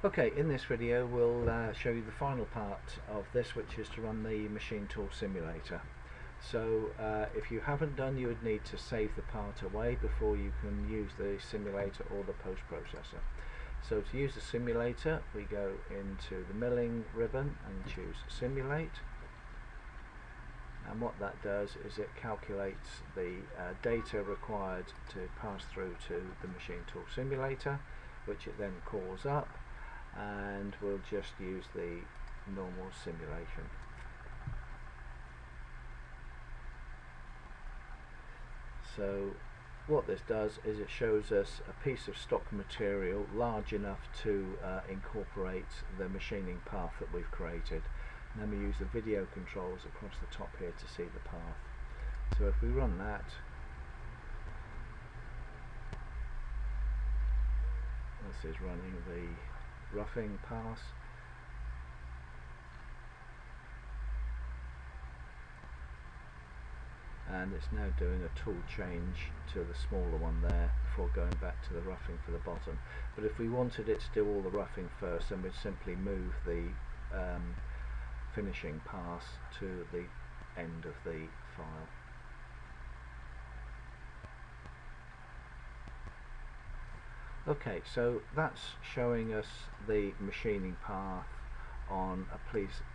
Okay, in this video we'll show you the final part of this, which is to run the machine tool simulator. So if you haven't done, you would need to save the part away before you can use the simulator or the post processor. So to use the simulator, we go into the milling ribbon and choose simulate, and what that does is it calculates the data required to pass through to the machine tool simulator, which it then calls up, and we'll just use the normal simulation. So what this does is it shows us a piece of stock material large enough to incorporate the machining path that we've created. And then we use the video controls across the top here to see the path. So if we run that, this is running the roughing pass, and it's now doing a tool change to the smaller one there before going back to the roughing for the bottom. But if we wanted it to do all the roughing first, then we'd simply move the finishing pass to the end of the file. Okay, so that's showing us the machining path on a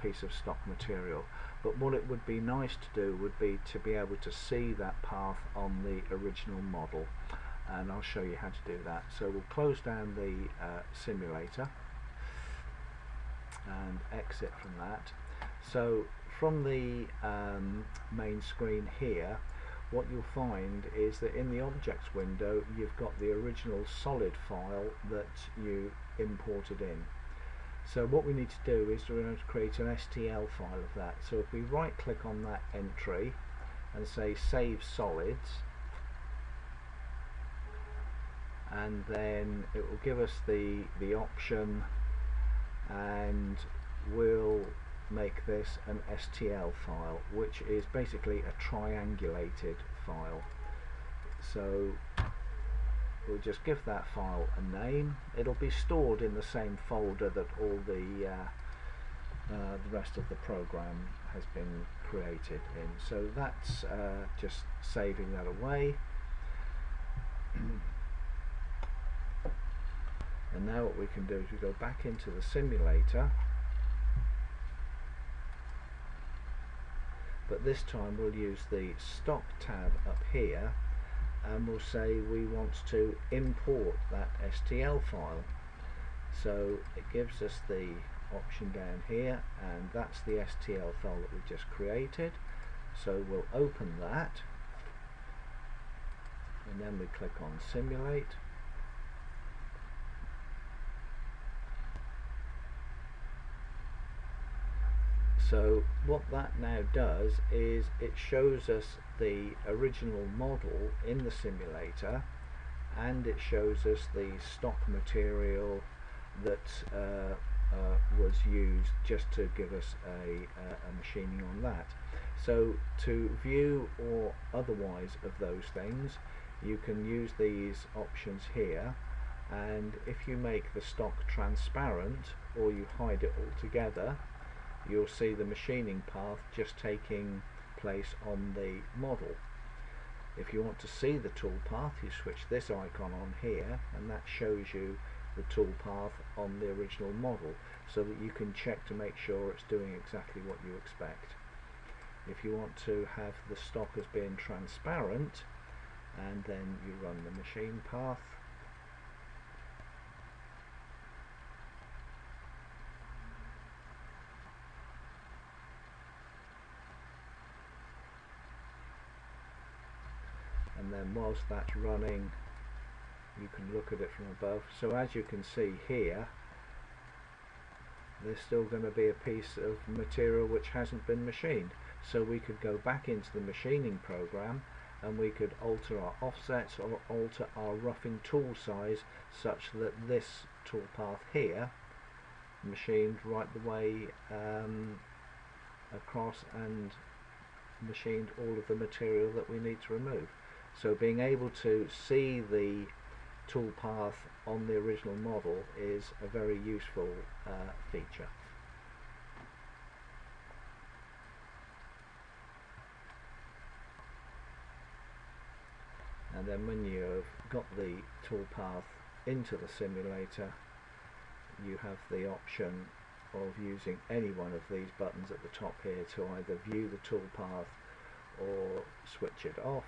piece of stock material, but what it would be nice to do would be to be able to see that path on the original model, and I'll show you how to do that. So we'll close down the simulator and exit from that. So from the main screen here, what you'll find is that in the objects window you've got the original solid file that you imported in. So what we need to do is we're going to create an STL file of that. So if we right click on that entry and say save solids, and then it will give us the option, and we'll make this an STL file, which is basically a triangulated file. So we'll just give that file a name. It'll be stored in the same folder that all the rest of the program has been created in. So that's just saving that away. And now what we can do is we go back into the simulator, but this time we'll use the stock tab up here, and we'll say we want to import that STL file. So it gives us the option down here, and that's the STL file that we've just created. So we'll open that, and then we click on simulate. So what that now does is it shows us the original model in the simulator, and it shows us the stock material that was used just to give us a machining on that. So to view or otherwise of those things, you can use these options here, and if you make the stock transparent or you hide it altogether, you'll see the machining path just taking place on the model. If you want to see the tool path, you switch this icon on here, and that shows you the tool path on the original model, so that you can check to make sure it's doing exactly what you expect. If you want to have the stock as being transparent, and then you run the machine path, and then whilst that's running you can look at it from above. So as you can see here, there's still going to be a piece of material which hasn't been machined. So we could go back into the machining program, and we could alter our offsets or alter our roughing tool size such that this tool path here machined right the way across and machined all of the material that we need to remove. So being able to see the tool path on the original model is a very useful feature. And then when you've got the toolpath into the simulator, you have the option of using any one of these buttons at the top here to either view the toolpath or switch it off.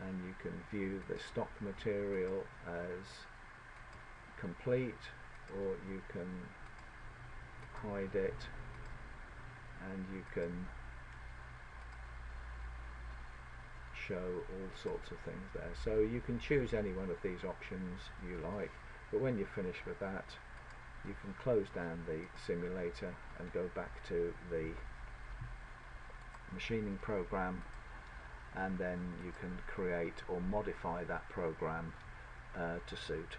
And you can view the stock material as complete, or you can hide it, and you can show all sorts of things there. So you can choose any one of these options you like, but when you're finished with that, you can close down the simulator and go back to the machining program, and then you can create or modify that program to suit.